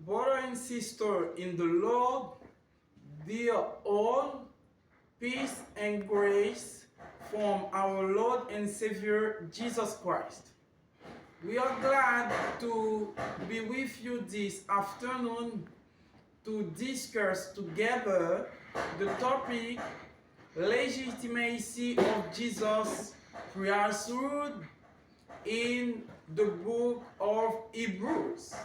Brother and sister in the Lord, dear all, peace and grace from our Lord and Savior Jesus Christ. We are glad to be with you this afternoon to discuss together the topic Legitimacy of Jesus Priesthood in the book of Hebrews.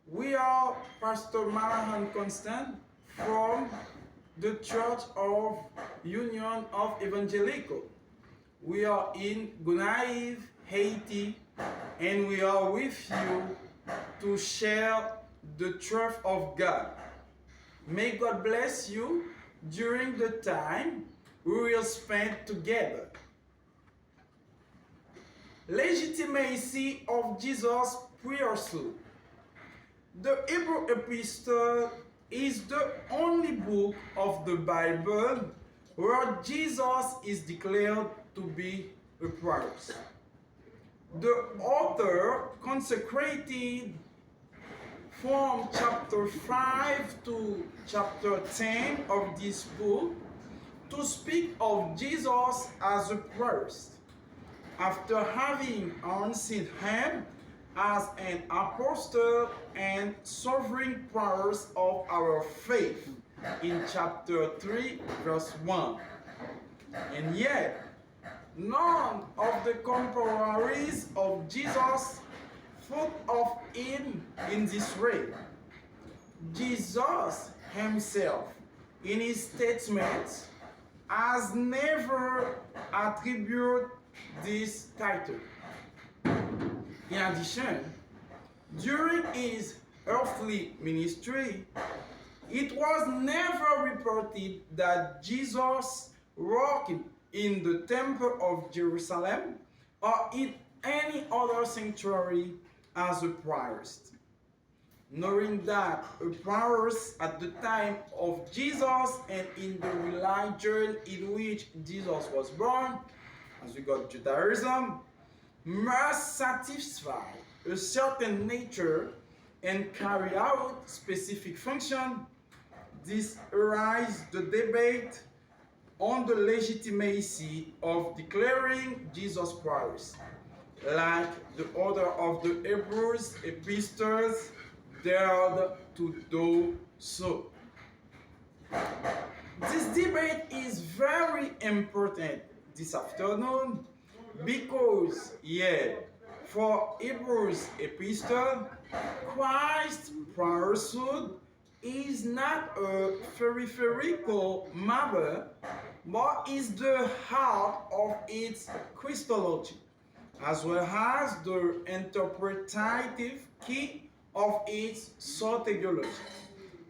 We are Pastor Malahan Constant from the Church of Union of Evangelical. We are in Gonaïve, Haiti, and we are with you to share the truth of God. May God bless you during the time we will spend together. Legitimacy of Jesus Priesthood. The Hebrews Epistle is the only book of the Bible where Jesus is declared to be a priest. The author consecrated from chapter 5 to chapter 10 of this book to speak of Jesus as a priest, after having answered him as an apostle and sovereign priest of our faith in chapter 3 verse 1. And yet, none of the contemporaries of Jesus thought of him in this way. Jesus himself, in his statements, has never attributed this title. In addition, during his earthly ministry, it was never reported that Jesus worked in the temple of Jerusalem or in any other sanctuary as a priest. Knowing that a priest at the time of Jesus and in the religion in which Jesus was born, as we got Judaism, must satisfy a certain nature and carry out specific function, this arises the debate on the legitimacy of declaring Jesus Christ, like the author of the Hebrews Epistles dared to do so. This debate is very important this afternoon because, for Hebrews Epistle, Christ's priesthood is not a peripheral matter, but is the heart of its Christology, as well as the interpretative key of its soteriology.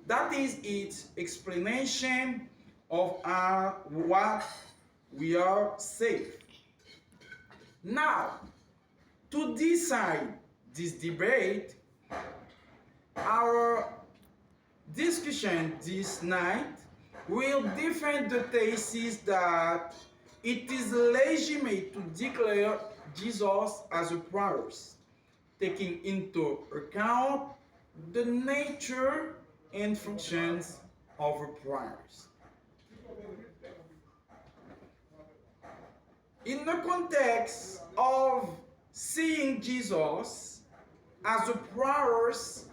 That is its explanation of what we are saved. Now, to decide this debate, our discussion this night will defend the thesis that it is legitimate to declare Jesus as a priest, taking into account the nature and functions of a priest. In the context of seeing Jesus as a priest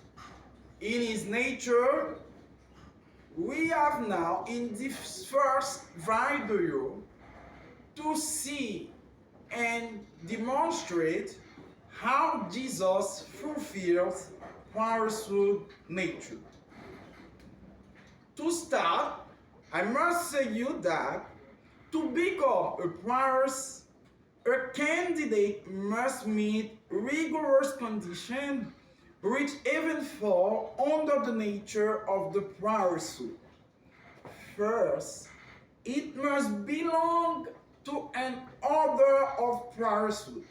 in his nature, we have now in this first video to see and demonstrate how Jesus fulfills priesthood nature. To start, I must say you that to become a priest, a candidate must meet rigorous conditions which even fall under the nature of the priesthood. First, it must belong to an order of priesthood.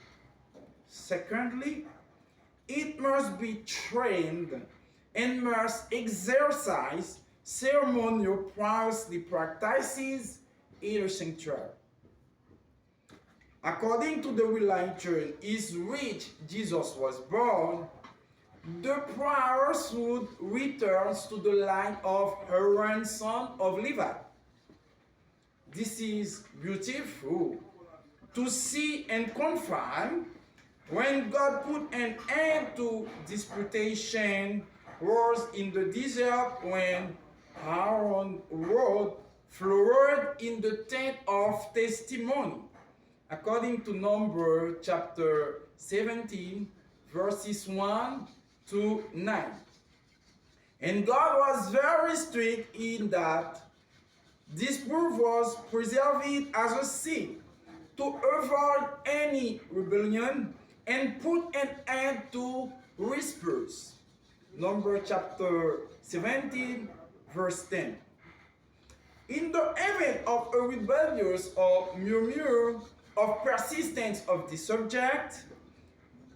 Secondly, it must be trained and must exercise ceremonial, priestly practices in a sanctuary. According to the religion is which Jesus was born, the priesthood returns to the line of Aaron, son of Levi. This is beautiful to see and confirm when God put an end to disputation was in the desert when Aaron rod flowered in the tent of testimony, according to Numbers chapter 17, verses 1 to 9. And God was very strict in that this proof was preserved as a seed to avoid any rebellion and put an end to whispers. Numbers chapter 17, verse 10. In the event of a rebellious or murmur of persistence of the subject,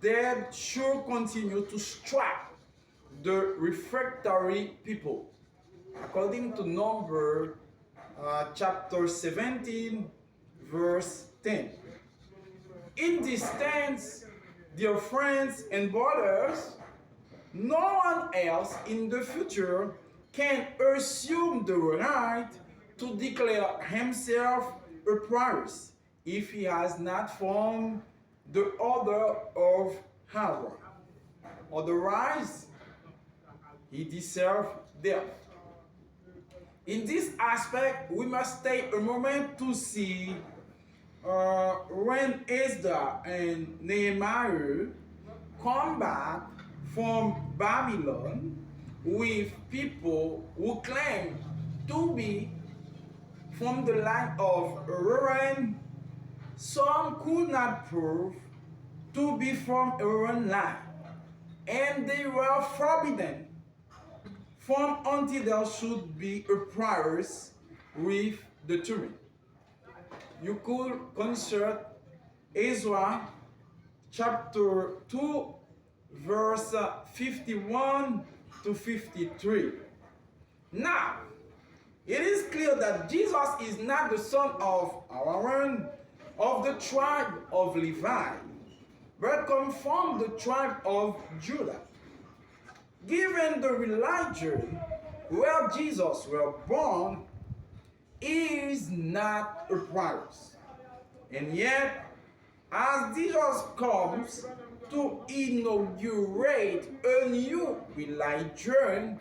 they should continue to strike the refractory people, according to Numbers chapter 17, verse 10. In this stance, dear friends and brothers, no one else in the future can assume the right to declare himself a priest if he has not formed the order of Aaron. Otherwise, he deserves death. In this aspect, we must take a moment to see when Ezra and Nehemiah come back from Babylon with people who claim to be from the line of Aaron. Some could not prove to be from Aaron's line, and they were forbidden from until there should be a priest with the Turin. You could consult Ezra chapter 2, verse 51 to 53. Now, it is clear that Jesus is not the son of Aaron of the tribe of Levi, but comes from the tribe of Judah. Given the religion where Jesus was born, he is not a priest. And yet, as Jesus comes to inaugurate a new religion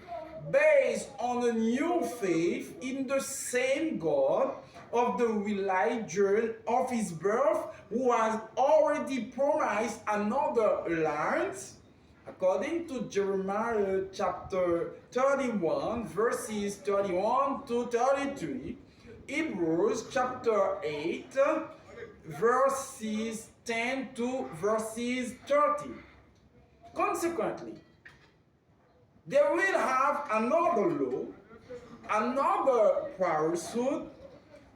based on a new faith in the same God of the religion of his birth, who has already promised another land, according to Jeremiah chapter 31, verses 31 to 33, Hebrews chapter 8, verses 10 to verses 30. Consequently, they will have another law, another priesthood.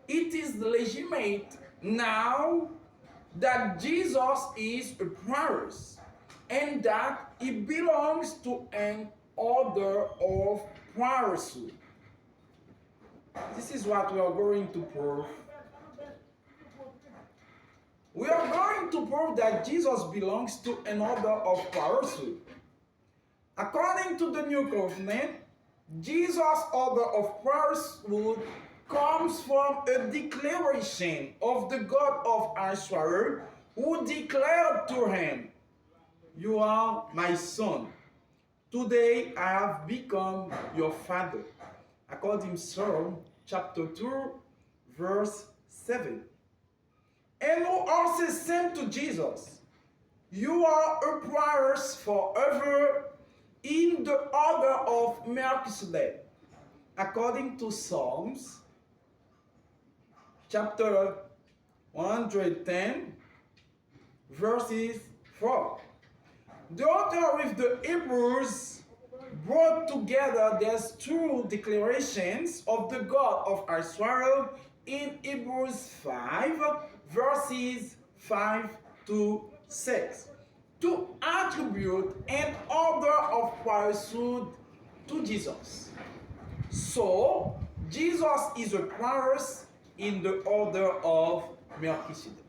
It is legitimate now that Jesus is a priest and that he belongs to an order of priesthood. This is what we are going to prove. We are going to prove that Jesus belongs to an order of priesthood. According to the New Covenant, Jesus' order of priesthood comes from a declaration of the God of Israel, who declared to him, "You are my son. Today I have become your father." According to Psalm chapter 2, verse 7. And who also said to Jesus, "You are a priest forever in the order of Melchizedek." According to Psalms chapter 110, verses 4. The author with the Hebrews brought together these two declarations of the God of Israel in Hebrews 5, verses 5 to 6, to attribute an order of priesthood to Jesus. So, Jesus is a priest in the order of Melchizedek.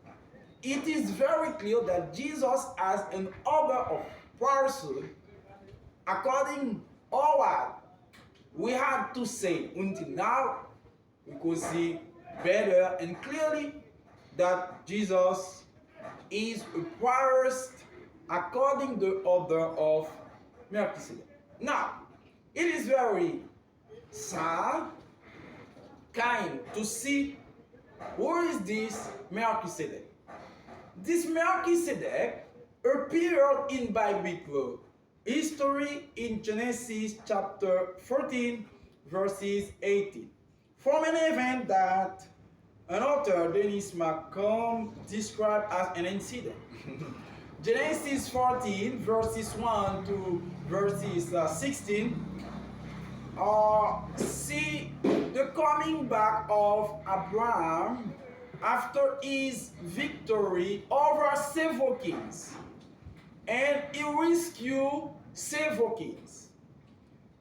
it is very clear that Jesus has an order of priesthood according all what we had to say until now. We could see better and clearly that Jesus is a priest according to the order of Melchizedek. Now, it is very sad, kind to see who is this Melchizedek. This Melchizedek appeared in biblical history in Genesis chapter 14, verses 18, from an event that an author, Dennis McComb, described as an incident. Genesis 14, verses 1 to verses 16, see the coming back of Abraham after his victory over several kings. And he rescued several kings.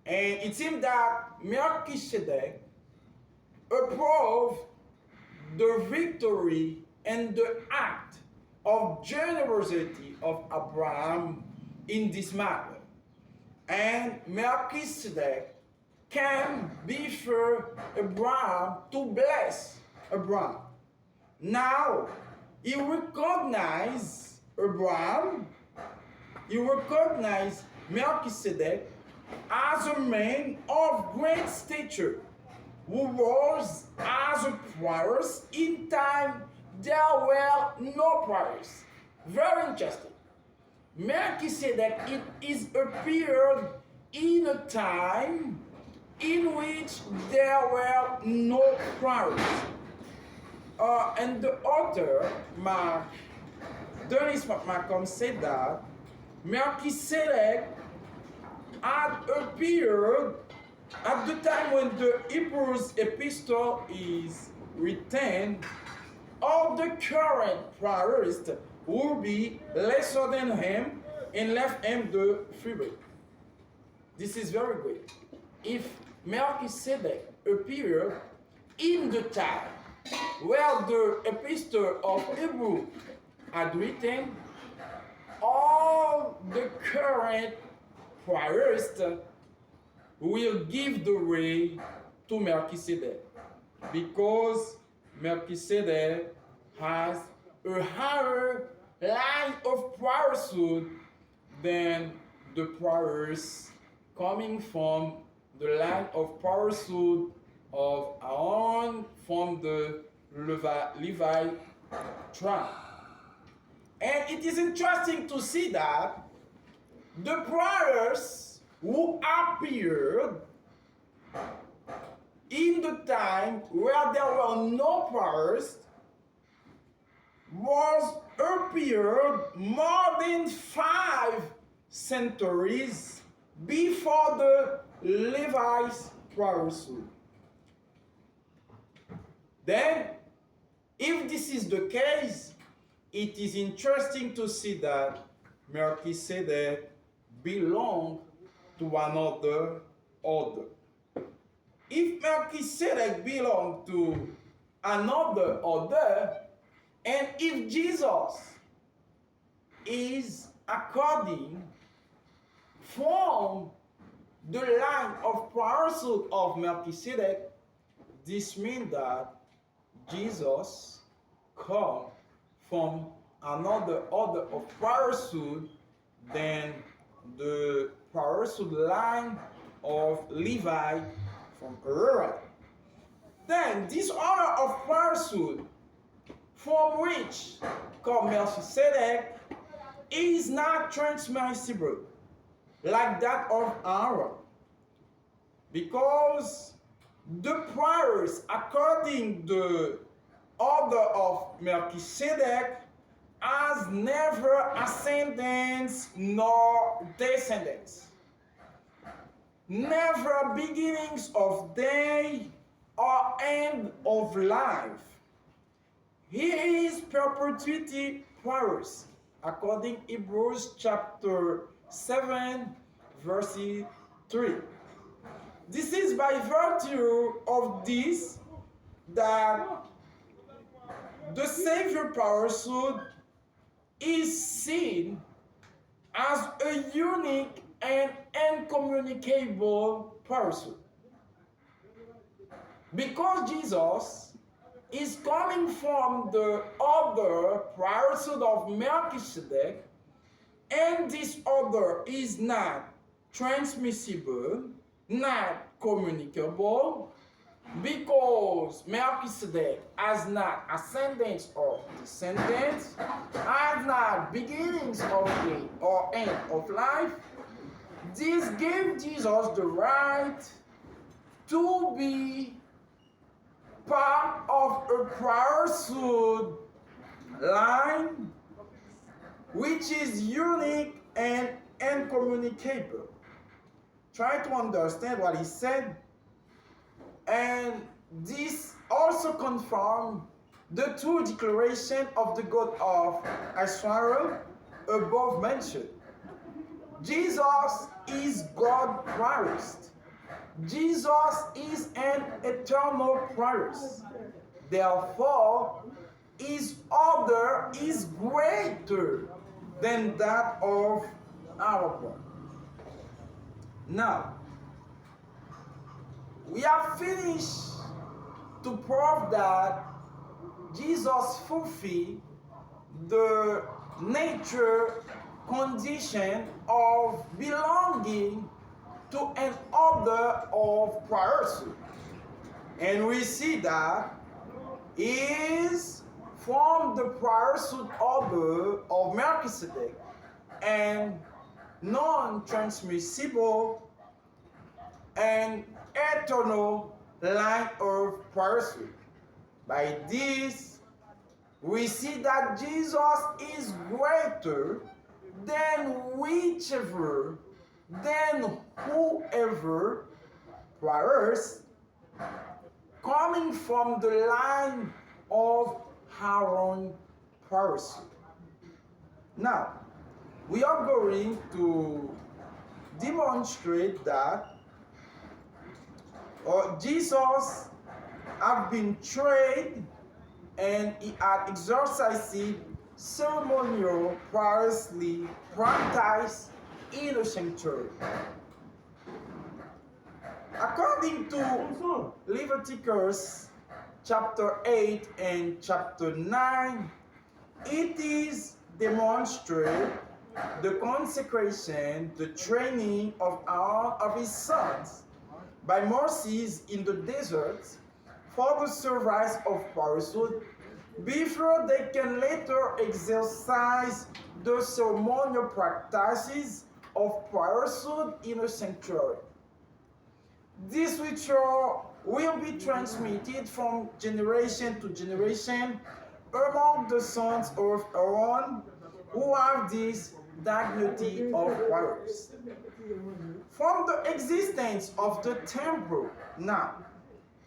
And it seems that Melchizedek approved the victory and the act of generosity of Abraham in this matter. And Melchizedek came before Abraham to bless Abraham. Now, he recognized Abraham, he recognized Melchizedek as a man of great stature, who was as a priest in time there were no priests. Very interesting. Melchizedek is appeared in a time in which there were no priests. And the author, Dennis McComb, said that Melchizedek had appeared at the time when the Hebrews Epistle is written. All the current priests will be lesser than him and left him the freeway. This is very great. If Melchizedek appeared in the time where the Epistle of Hebrews had written, all the current priests will give the way to Melchizedek, because Melchizedek has a higher line of priesthood than the priests coming from the line of priesthood of Aaron from the Levi tribe. And it is interesting to see that the priests who appeared in the time where there were no priests was appeared more than 5 centuries before the Levi's priesthood. Then, if this is the case, it is interesting to see that Melchizedek belonged to another order. If Melchizedek belonged to another order, and if Jesus is according from the line of priesthood of Melchizedek, this means that Jesus comes from another order of priesthood than the priesthood line of Levi from Aaron. Then this order of priesthood from which comes Melchizedek is not transmissible like that of Aaron, because the priests according to the order of Melchizedek has never ascendants nor descendants, never beginnings of day or end of life. He is perpetuity priest according Hebrews chapter 7 verse 3. This is by virtue of this that the Savior priesthood is seen as a unique and incommunicable person. Because Jesus is coming from the order priesthood of Melchizedek, and this order is not transmissible, not communicable, because Melchizedek has not ascendants or descendants, has not beginnings of day or end of life. This gave Jesus the right to be part of a priesthood line which is unique and incommunicable. Try to understand what he said. And this also confirms the two declarations of the God of Israel above mentioned. Jesus is God priest. Jesus is an eternal priest. Therefore, his order is greater than that of our God. Now, we have finished to prove that Jesus fulfilled the nature condition of belonging to an order of priesthood. And we see that is from the priesthood order of Melchizedek and non-transmissible and eternal line of priesthood. By this, we see that Jesus is greater than whichever, than whoever priest coming from the line of Aaron priesthood. Now, we are going to demonstrate that Jesus had been trained and he had exercised ceremonial priestly practice in a sanctuary. According to Leviticus chapter 8 and chapter 9, it is demonstrated the consecration, the training of all of his sons by Moses in the desert for the service of priesthood before they can later exercise the ceremonial practices of priesthood in a sanctuary. This ritual will be transmitted from generation to generation among the sons of Aaron who have this dignity of priest. From the existence of the temple, now,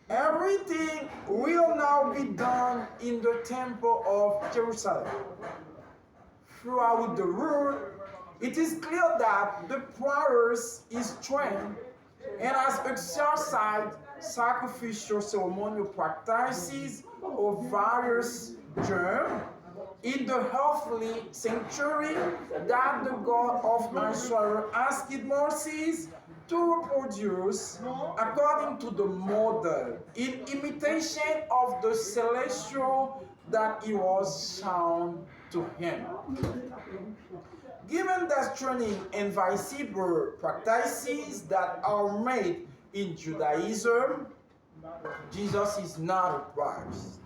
everything will now be done in the temple of Jerusalem. Throughout the world, it is clear that the priest is trained and has exercised sacrificial ceremonial practices of various germs in the earthly sanctuary that the God of Israel asked Moses to reproduce according to the model, in imitation of the celestial that he was shown to him. Given that training and visible practices that are made in Judaism, Jesus is not a priest.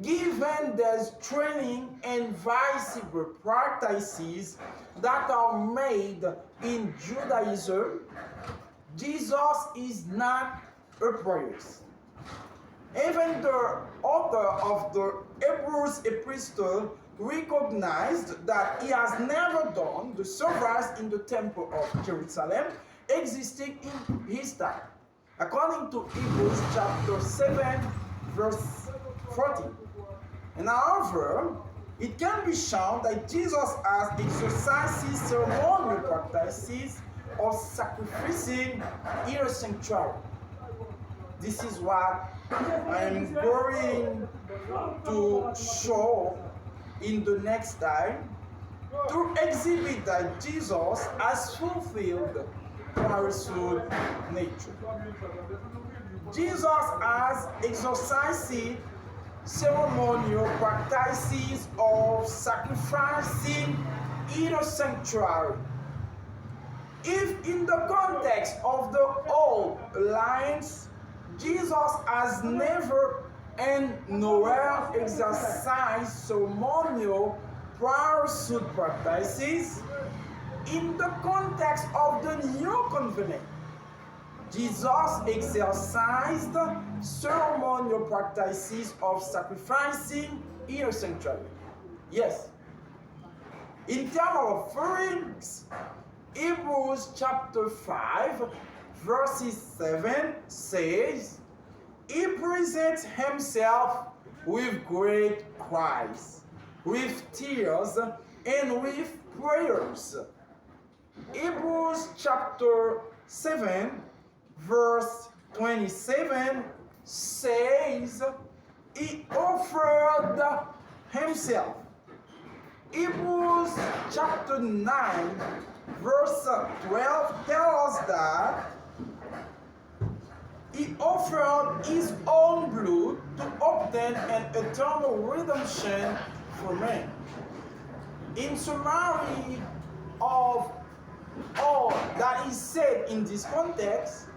Given there's training and visible practices that are made in Judaism, Jesus is not a priest. Even the author of the Hebrews Epistle recognized that he has never done the service in the temple of Jerusalem existing in his time, according to Hebrews chapter 7, verse 14. And however, it can be shown that Jesus has exercised his ceremonial practices of sacrificing in a sanctuary. This is what I am going to show in the next time to exhibit that Jesus has fulfilled priesthood nature. Jesus has exercised ceremonial practices of sacrificing in a sanctuary. If in the context of the old alliance, Jesus has never and nowhere exercised ceremonial priesthood practices, in the context of the new covenant, Jesus exercised ceremonial practices of sacrificing in a sanctuary. Yes. In terms of offerings, Hebrews chapter 5, verses 7 says, He presents himself with great cries, with tears, and with prayers. Hebrews chapter 7, verse 27 says, He offered himself. Hebrews chapter 9, verse 12 tells us that He offered His own blood to obtain an eternal redemption for men. In summary of all that is said in this context,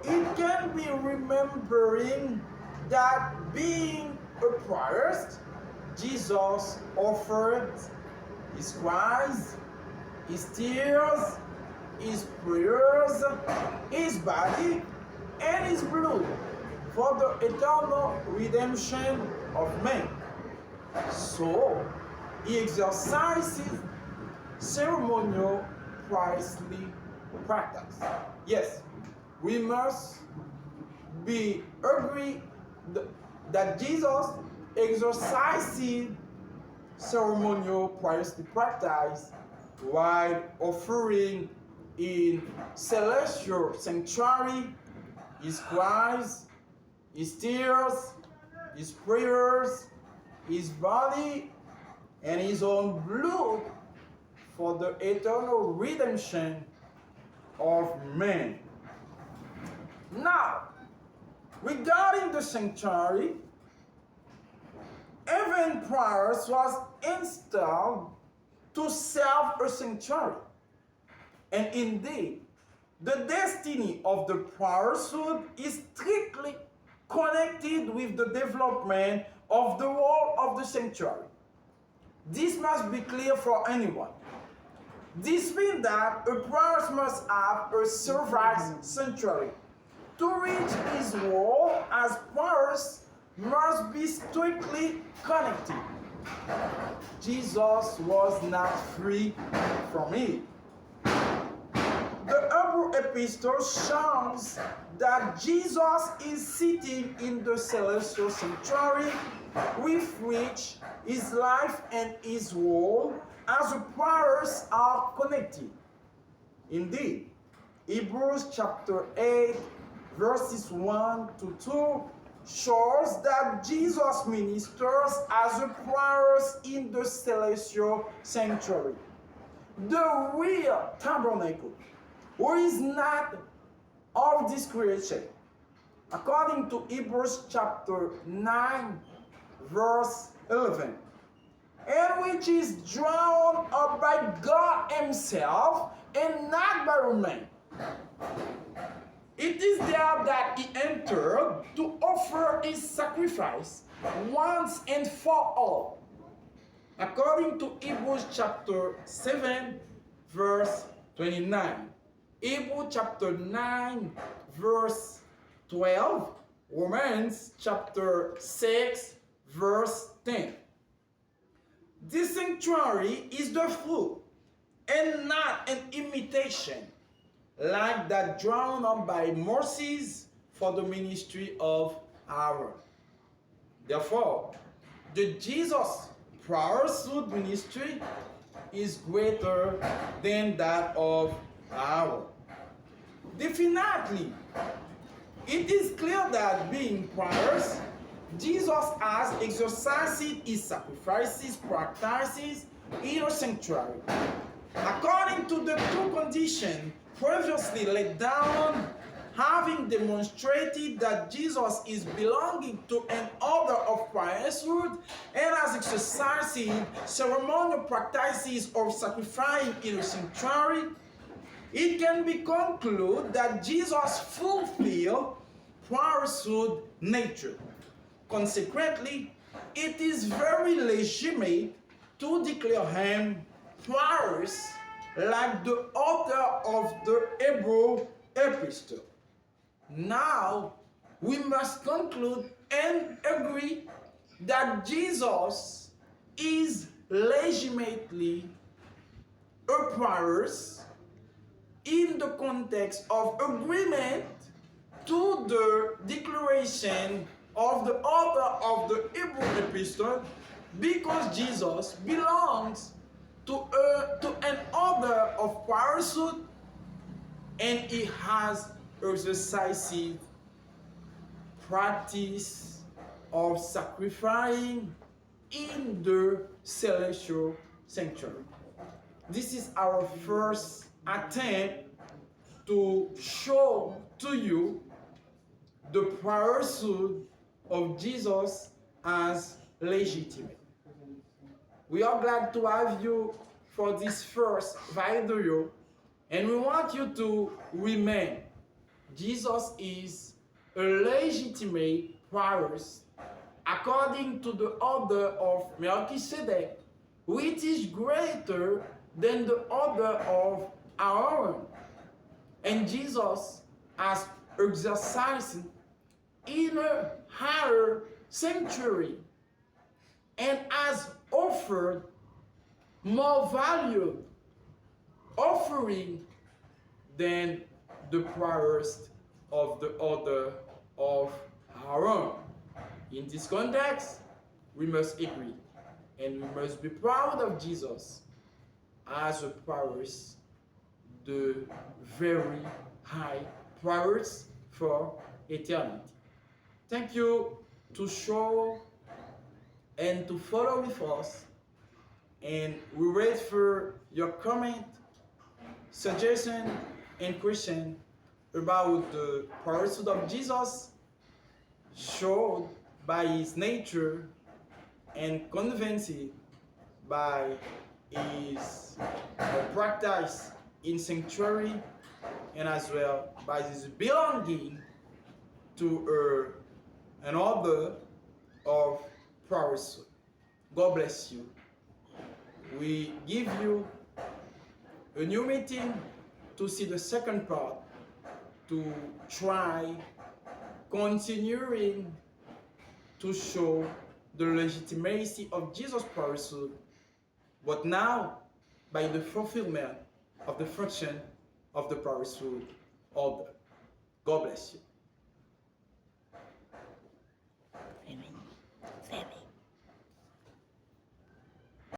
it can be remembering that being a priest, Jesus offered His cries, His tears, His prayers, His body, and His blood for the eternal redemption of men. So, He exercises ceremonial priestly practice. Yes, we must be agree that Jesus exercises ceremonial priestly practice while offering in celestial sanctuary His cries, His tears, His prayers, His body, and His own blood for the eternal redemption of men. Now, regarding the sanctuary, even priest was installed to serve a sanctuary. And indeed, the destiny of the priesthood is strictly connected with the development of the wall of the sanctuary. This must be clear for anyone. This means that a priest must have a service sanctuary. To reach his wall as priest must be strictly connected. Jesus was not free from it. The Hebrews Epistle shows that Jesus is sitting in the celestial sanctuary with which his life and his wall as a priest are connected. Indeed, Hebrews chapter 8, verses 1 to 2 shows that Jesus ministers as a priest in the celestial sanctuary, the real tabernacle, who is not of this creation, according to Hebrews chapter 9, verse 11, and which is drawn up by God Himself and not by man. It is there that He entered to offer His sacrifice once and for all, according to Hebrews chapter 7, verse 29. Hebrews chapter 9, verse 12. Romans chapter 6, verse 10. This sanctuary is the full and not an imitation like that drawn up by Moses for the ministry of Aaron. Therefore, the Jesus priesthood ministry is greater than that of Aaron. Definitely, it is clear that being priest Jesus has exercised his sacrifices, practices in a sanctuary. According to the two conditions previously laid down, having demonstrated that Jesus is belonging to an order of priesthood and has exercised ceremonial practices of sacrificing in a sanctuary, it can be concluded that Jesus fulfilled priesthood nature. Consequently, it is very legitimate to declare him priest like the author of the Hebrews Epistle. Now, we must conclude and agree that Jesus is legitimately a priest in the context of agreement to the declaration of the author of the Hebrews Epistle, because Jesus belongs to an order of priesthood and he has exercised practice of sacrificing in the celestial sanctuary. This is our first attempt to show to you the priesthood of Jesus as legitimate. We are glad to have you for this first video, and we want you to remain. Jesus is a legitimate priest according to the order of Melchizedek, which is greater than the order of Aaron. And Jesus has exercised in a higher sanctuary and has offered more valued offering than the priest of the order of Aaron. In this context, we must agree and we must be proud of Jesus as a priest, the very high priest for eternity. Thank you to show and to follow with us, and we wait for your comment, suggestion, and question about the priesthood of Jesus showed by his nature and convinced by his practice in sanctuary, and as well by his belonging to an order of priesthood. God bless you. We give you a new meeting to see the second part, to try continuing to show the legitimacy of Jesus' priesthood, but now by the fulfillment of the function of the priesthood order. God bless you.